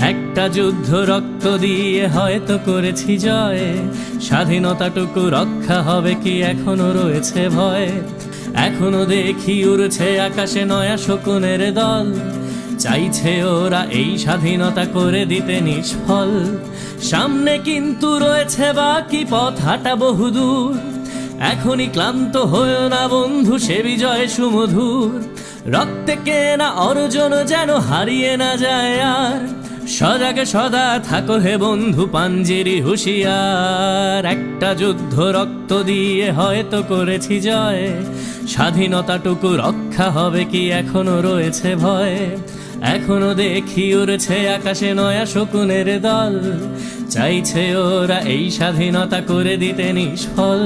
একটা যুদ্ধ রক্ত দিয়ে হয়তো করেছি জয়, স্বাধীনতাটুকু রক্ষা হবে কি এখনো রয়েছে ভয়। এখনো দেখি উড়ছে আকাশে নয়া শকুনের দল, চাইছে ওরা এই স্বাধীনতা করে দিতে নিষ্ফল। সামনে কিন্তু রয়েছে বাকি পথ হাঁটা বহুদূর, এখনই ক্লান্ত হয়েও না বন্ধু, সে বিজয় সুমধুর। রক্তে কেনা অর্জন যেন হারিয়ে না যায় আর, সজাগে সদা থাকো হে বন্ধু পাঞ্জিরি হুঁশিয়ার। একটা যুদ্ধ রক্ত দিয়ে হয়তো করেছি জয়, স্বাধীনতাটুকু রক্ষা হবে কি এখনো রয়েছে ভয়। এখনো দেখি উড়ছে আকাশে নয়া শকুনের দল, চাইছে ওরা এই স্বাধীনতা করে দিতে নিষ্ফল।